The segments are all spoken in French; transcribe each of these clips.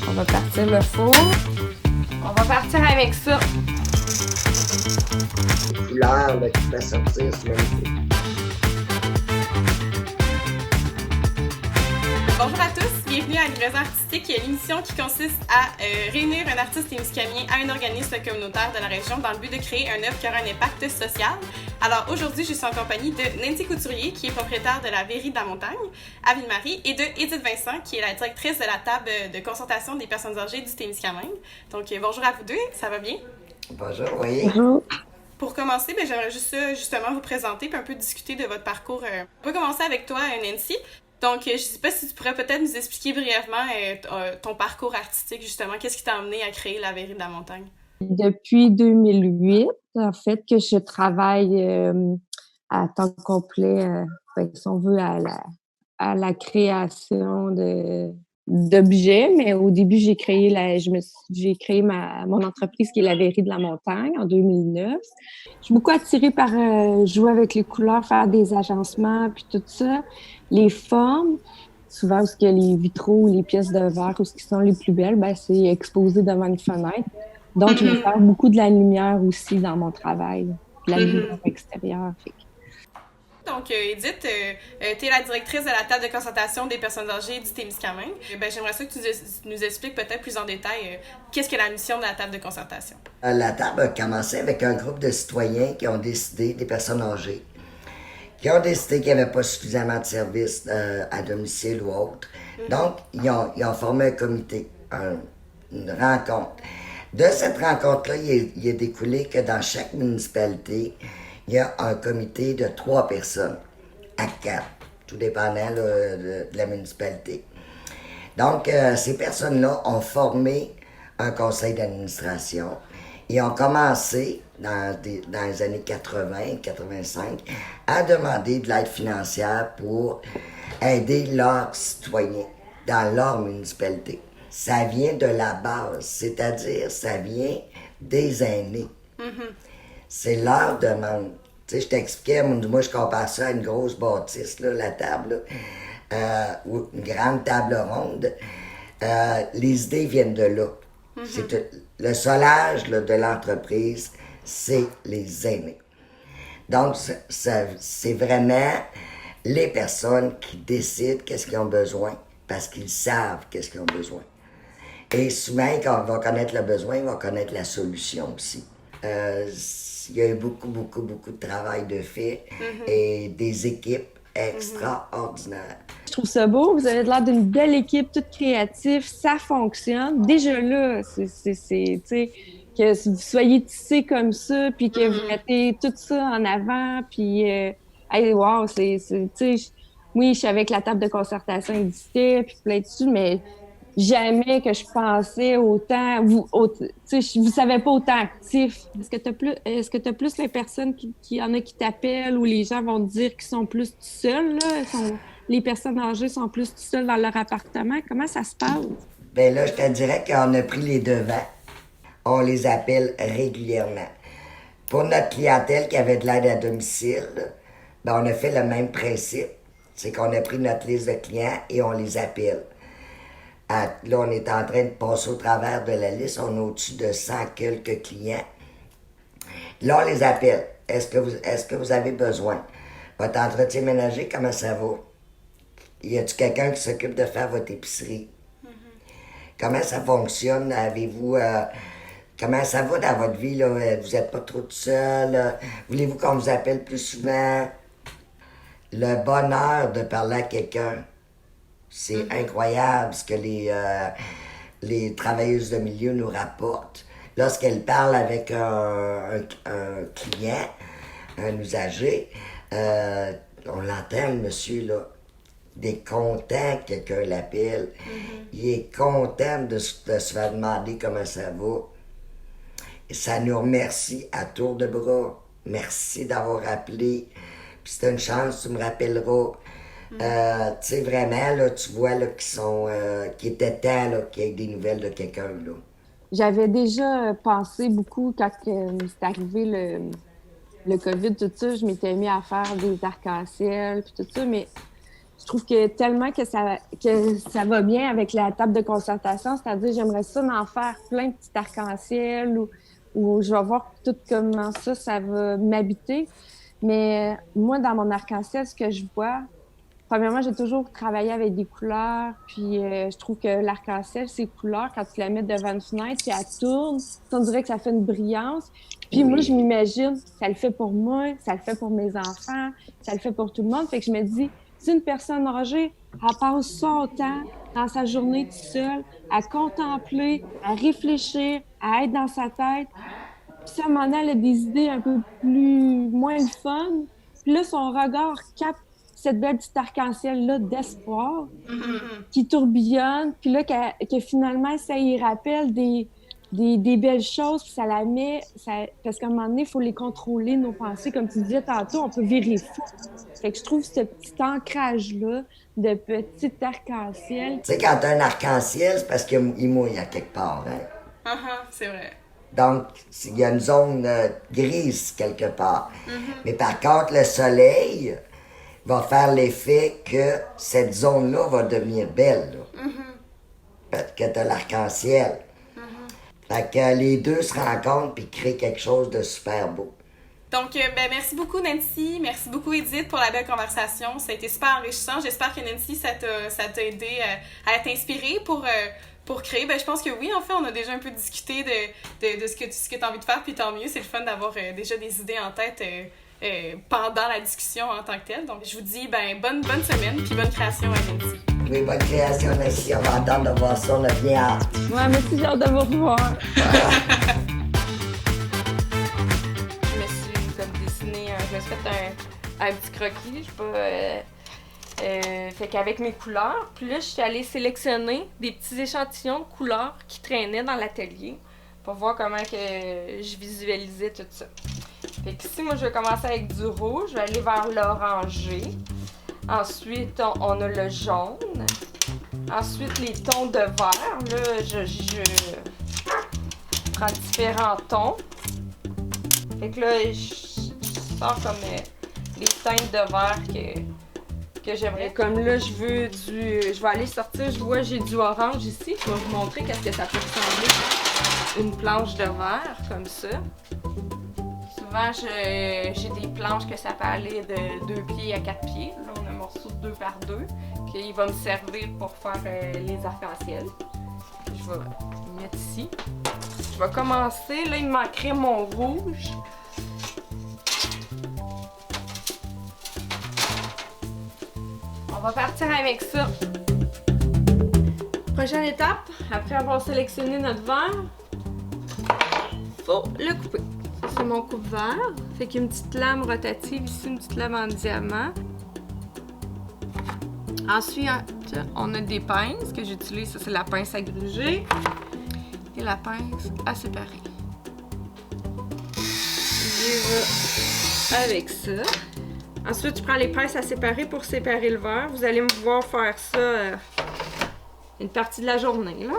On va partir le four. On va partir avec ça. Les couleurs là, qui fait sortir, c'est magnifique. Bonjour à tous, bienvenue à Livraison artistique, l'émission qui consiste à réunir un artiste témiscamien à un organisme communautaire de la région dans le but de créer une œuvre qui aura un impact social. Alors aujourd'hui, je suis en compagnie de Nancy Couturier, qui est propriétaire de la Verrerie de la Montagne à Ville-Marie, et de Édith Vincent, qui est la directrice de la table de concertation des personnes âgées du Témiscamingue. Donc bonjour à vous deux, ça va bien? Bonjour, oui. Bonjour. Pour commencer, j'aimerais juste justement vous présenter et un peu discuter de votre parcours. On peut commencer avec toi, Nancy. Donc, je ne sais pas si tu pourrais peut-être nous expliquer brièvement ton parcours artistique, justement. Qu'est-ce qui t'a amené à créer la Verrerie de la Montagne? Depuis 2008, en fait, que je travaille à temps complet, si on veut, à la création d'objets. Mais au début, j'ai créé mon entreprise qui est la Verrerie de la Montagne en 2009. Je suis beaucoup attirée par jouer avec les couleurs, faire des agencements, puis tout ça. Les formes, souvent où il y a les vitraux ou les pièces de verre, où ce qui sont les plus belles, c'est exposé devant une fenêtre. Donc, je vais faire beaucoup de la lumière aussi dans mon travail, la lumière extérieure. Donc, Édith, tu es la directrice de la table de concertation des personnes âgées du Témiscamingue. J'aimerais ça que tu nous expliques peut-être plus en détail qu'est-ce que la mission de la table de concertation. La table a commencé avec un groupe de citoyens qui ont décidé, des personnes âgées, qui ont décidé qu'il n'y avait pas suffisamment de services à domicile ou autre. Donc, ils ont formé un comité, une rencontre. De cette rencontre-là, il est découlé que dans chaque municipalité, il y a un comité de 3 personnes à 4, tout dépendant de la municipalité. Donc, ces personnes-là ont formé un conseil d'administration et ont commencé, dans les années 80, 85, à demander de l'aide financière pour aider leurs citoyens dans leur municipalité. Ça vient de la base, c'est-à-dire ça vient des aînés. C'est leur demande. Tu sais, je t'expliquais, moi je compare ça à une grosse bâtisse, là, la table, ou une grande table ronde. Les idées viennent de là. Le solage là, de l'entreprise, c'est les aînés. Donc, c'est vraiment les personnes qui décident qu'est-ce qu'ils ont besoin, parce qu'ils savent qu'est-ce qu'ils ont besoin. Et souvent, quand on va connaître le besoin, on va connaître la solution aussi. Il y a eu beaucoup de travail de fait et des équipes extraordinaires. Je trouve ça beau. Vous avez l'air d'une belle équipe, toute créative. Ça fonctionne. Déjà là, tu sais, que vous soyez tissés comme ça, puis que vous mettez tout ça en avant, puis hey, wow, tu sais, oui, je savais que la table de concertation existait, puis plein de trucs, mais jamais que je pensais autant, tu sais, vous savez pas autant actif. Est-ce que t'as plus les personnes qui y en a qui t'appellent ou les gens vont te dire qu'ils sont plus tout seuls, là? Les personnes âgées sont plus tout seules dans leur appartement. Comment ça se passe? Ben là, je te dirais qu'on a pris les devants. On les appelle régulièrement. Pour notre clientèle qui avait de l'aide à domicile, ben on a fait le même principe. C'est qu'on a pris notre liste de clients et on les appelle. Là, on est en train de passer au travers de la liste. On est au-dessus de 100 quelques clients. Là, on les appelle. Est-ce que vous avez besoin? Votre entretien ménager, comment ça va? Y a-t-il quelqu'un qui s'occupe de faire votre épicerie? Comment ça fonctionne? Avez-vous... comment ça va dans votre vie? Là? Vous n'êtes pas trop tout seul? Voulez-vous qu'on vous appelle plus souvent? Le bonheur de parler à quelqu'un. C'est incroyable ce que les travailleuses de milieu nous rapportent. Lorsqu'elles parlent avec un client, un usager, on l'entend, le monsieur, là. Il est content que quelqu'un l'appelle. Il est content de se faire demander comment ça va. Et ça nous remercie à tour de bras. Merci d'avoir appelé. Puis si t'as une chance, tu me rappelleras. Tu sais, vraiment, là, tu vois là, qu'il était temps là, qu'il y ait des nouvelles de quelqu'un. Là. J'avais déjà pensé beaucoup quand c'est arrivé le COVID, tout ça, je m'étais mis à faire des arcs-en-ciel puis tout ça, mais je trouve que tellement que ça va bien avec la table de concertation, c'est-à-dire j'aimerais ça d'en faire plein de petits arcs-en-ciel ou je vais voir tout comment ça va m'habiter. Mais moi, dans mon arc-en-ciel, ce que je vois, premièrement, j'ai toujours travaillé avec des couleurs, puis je trouve que l'arc-en-ciel, ces couleurs, quand tu la mets devant une fenêtre, puis elle tourne, on dirait que ça fait une brillance. Puis moi, je m'imagine, ça le fait pour moi, ça le fait pour mes enfants, ça le fait pour tout le monde. Fait que je me dis, si une personne âgée, elle passe son temps dans sa journée toute seule, à contempler, à réfléchir, à être dans sa tête, puis ça, à un moment donné, elle a des idées un peu moins le fun. Puis là, son regard capte cette belle petite arc-en-ciel-là d'espoir qui tourbillonne. Puis là, que finalement, ça y rappelle des belles choses, puis ça la met... parce qu'à un moment donné, il faut les contrôler, nos pensées. Comme tu disais tantôt, on peut virer fou. Fait que je trouve ce petit ancrage-là de petit arc-en-ciel... Tu sais, quand t'as un arc-en-ciel, c'est parce qu'il mouille à quelque part, hein? C'est vrai. Donc, il y a une zone grise quelque part. Mais par contre, le soleil va faire l'effet que cette zone-là va devenir belle. Parce que t'as l'arc-en-ciel. Fait que les deux se rencontrent et créent quelque chose de super beau. Donc, merci beaucoup Nancy, merci beaucoup Edith pour la belle conversation. Ça a été super enrichissant. J'espère que Nancy, ça t'a aidé à être inspirée pour créer. Je pense que oui, en fait, on a déjà un peu discuté de ce que tu as envie de faire, puis tant mieux, c'est le fun d'avoir déjà des idées en tête pendant la discussion en tant que telle. Donc, je vous dis bonne semaine, puis bonne création à Nancy. Oui, bonne création, Nancy. On va attendre de voir ça, on a bien hâte. Ouais, merci, j'ai hâte de vous revoir. Je me suis fait un petit croquis, je sais pas. Fait qu'avec mes couleurs, puis là, je suis allée sélectionner des petits échantillons de couleurs qui traînaient dans l'atelier pour voir comment que je visualisais tout ça. Fait que ici, moi, je vais commencer avec du rouge, je vais aller vers l'orangé. Ensuite, on a le jaune. Ensuite, les tons de vert. Là, je prends différents tons. Fait que là, je sors comme les teintes de vert que j'aimerais. Comme là, je vais aller sortir, je vois, j'ai du orange ici. Je vais vous montrer qu'est-ce que ça peut ressembler. Une planche de verre, comme ça. Souvent, j'ai des planches que ça peut aller de 2 pieds à 4 pieds. Là, on a un morceau de 2 par 2 qui va me servir pour faire les arcs-en-ciel. Je vais mettre ici. Je vais commencer. Là, il me manquerait mon rouge. On va partir avec ça. Prochaine étape, après avoir sélectionné notre verre, faut le couper. Ça, c'est mon coupe-verre. Fait qu'il y a une petite lame rotative ici, une petite lame en diamant. Ensuite, on a des pinces que j'utilise. Ça, c'est la pince à gruger et la pince à séparer. Je vais avec ça. Ensuite, je prends les pinces à séparer pour séparer le verre. Vous allez me voir faire ça une partie de la journée, là.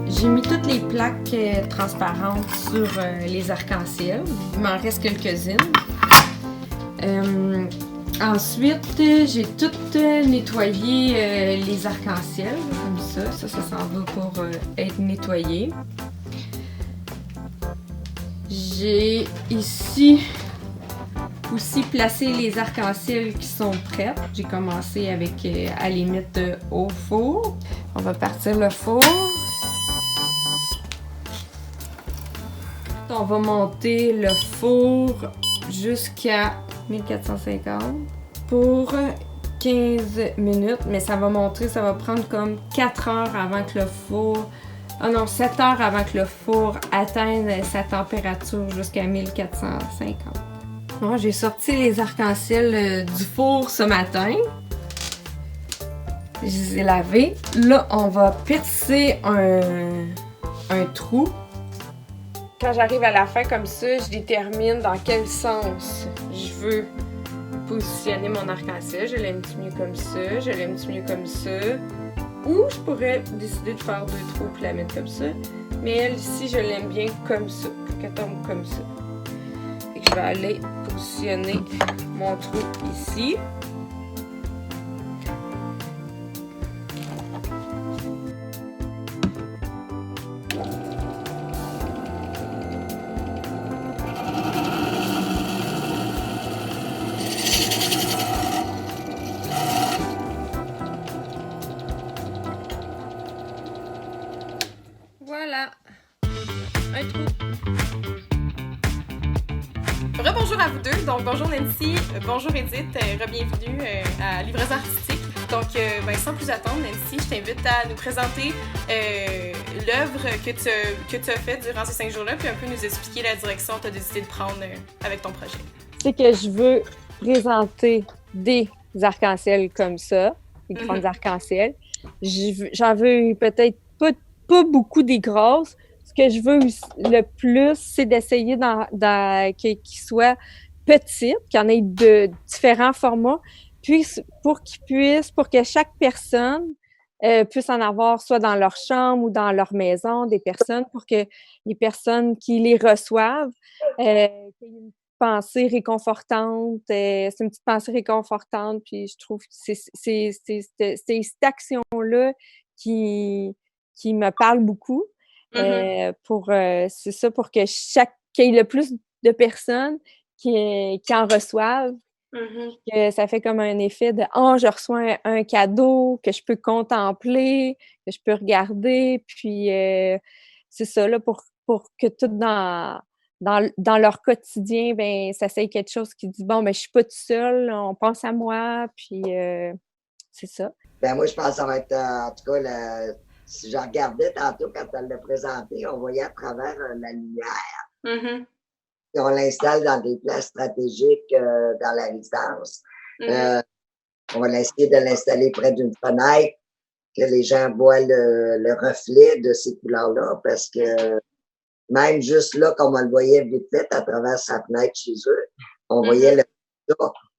J'ai mis toutes les plaques transparentes sur les arcs-en-ciel. Il m'en reste quelques-unes. Ensuite, j'ai tout nettoyé les arcs-en-ciel, comme ça. Ça s'en va pour être nettoyé. J'ai ici aussi placé les arcs-en-ciel qui sont prêts. J'ai commencé avec à les mettre au four. On va partir le four. On va monter le four jusqu'à 1450 pour 15 minutes, mais ça va monter, ça va prendre comme 4 heures avant que le four Ah non, 7 heures avant que le four atteigne sa température jusqu'à 1450. Bon, j'ai sorti les arcs-en-ciel du four ce matin. Je les ai lavés. Là, on va percer un trou. Quand j'arrive à la fin comme ça, je détermine dans quel sens je veux positionner mon arc-en-ciel. Je l'aime-tu mieux comme ça? Je l'aime-tu mieux comme ça? Ou je pourrais décider de faire 2 trous puis la mettre comme ça. Mais elle, ici, je l'aime bien comme ça, pour qu'elle tombe comme ça. Et que je vais aller positionner mon trou ici. Voilà, un trou. Rebonjour à vous deux. Donc, bonjour Nancy, bonjour Edith, re-bienvenue à Livraison artistique. Donc, sans plus attendre, Nancy, je t'invite à nous présenter l'œuvre que tu as faite durant ces 5 jours-là, puis un peu nous expliquer la direction que tu as décidé de prendre avec ton projet. C'est que je veux présenter des arcs-en-ciel comme ça, des grandes arcs-en-ciel. J'en veux peut-être pas beaucoup des grosses. Ce que je veux le plus, c'est d'essayer qu'ils soient petites, qu'il y en ait de différents formats, puis pour que chaque personne puisse en avoir soit dans leur chambre ou dans leur maison, des personnes, pour que les personnes qui les reçoivent aient une pensée réconfortante. C'est une petite pensée réconfortante, puis je trouve que c'est cette action-là qui me parle beaucoup. C'est ça, pour que qu'il y ait le plus de personnes qui en reçoivent. Que ça fait comme un effet de « Oh, je reçois un cadeau que je peux contempler, que je peux regarder. » Puis c'est ça, là, pour que tout dans leur quotidien, ben ça soit quelque chose qui dit « Bon, ben je suis pas toute seule, on pense à moi. » Puis c'est ça. Ben moi, je pense que ça va être, en tout cas, si je regardais tantôt quand elle l'a présenté, on voyait à travers la lumière. Et on l'installe dans des places stratégiques dans la résidence. On va essayer de l'installer près d'une fenêtre, que les gens voient le reflet de ces couleurs-là, parce que même juste là, comme on le voyait vite fait à travers sa fenêtre chez eux, on voyait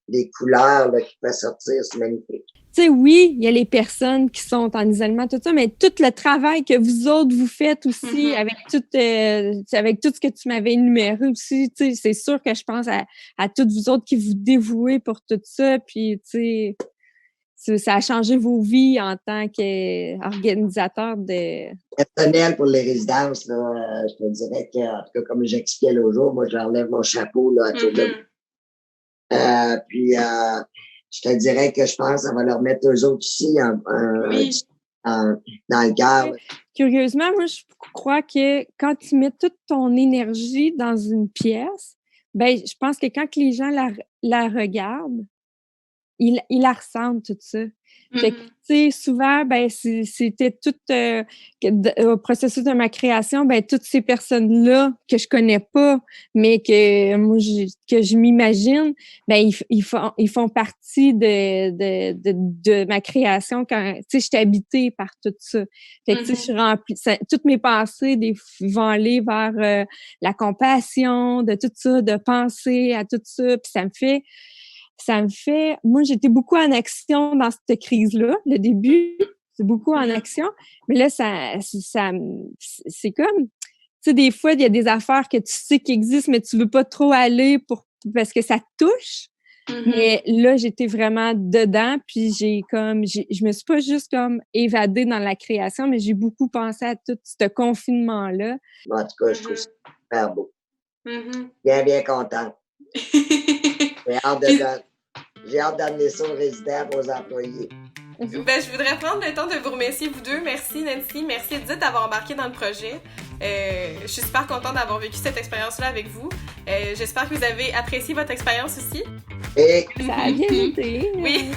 les couleurs là, qui peuvent sortir, c'est magnifique. Tu sais, oui, il y a les personnes qui sont en isolement, tout ça, mais tout le travail que vous autres, vous faites aussi avec tout ce que tu m'avais énuméré aussi, tu sais, c'est sûr que je pense à toutes vous autres qui vous dévouez pour tout ça, puis tu sais, ça a changé vos vies en tant qu'organisateur de... Personnel pour les résidences, là, je te dirais que, en tout cas, comme j'expliquais l'autre jour, moi, j'enlève mon chapeau, là, puis, je te dirais que je pense que ça va leur mettre eux autres aussi dans le cœur. Curieusement, moi, je crois que quand tu mets toute ton énergie dans une pièce, ben, je pense que quand les gens la regardent, ils la ressentent, tout ça. Fait que, tu sais, souvent, ben, c'était tout au processus de ma création, ben, toutes ces personnes-là que je connais pas, mais que moi, que je m'imagine, ben, ils font partie de ma création quand, tu sais, j'étais habitée par tout ça. Fait que, tu sais, je suis remplie, toutes mes pensées, vont aller vers la compassion, de tout ça, de penser à tout ça, puis ça me fait... Moi, j'étais beaucoup en action dans cette crise-là. Le début, c'est beaucoup en action. Mais là, c'est comme... Tu sais, des fois, il y a des affaires que tu sais qui existent, mais tu veux pas trop aller parce que ça te touche. Mais là, j'étais vraiment dedans, puis je me suis pas juste comme évadée dans la création, mais j'ai beaucoup pensé à tout ce confinement-là. En tout cas, je trouve ça super beau. Bien, bien contente. J'ai hâte d'amener ça aux résidents, aux employés. Ben, je voudrais prendre le temps de vous remercier, vous deux. Merci Nancy, merci Edith d'avoir embarqué dans le projet. Je suis super contente d'avoir vécu cette expérience-là avec vous. J'espère que vous avez apprécié votre expérience aussi. Et... Ça a bien été. Oui.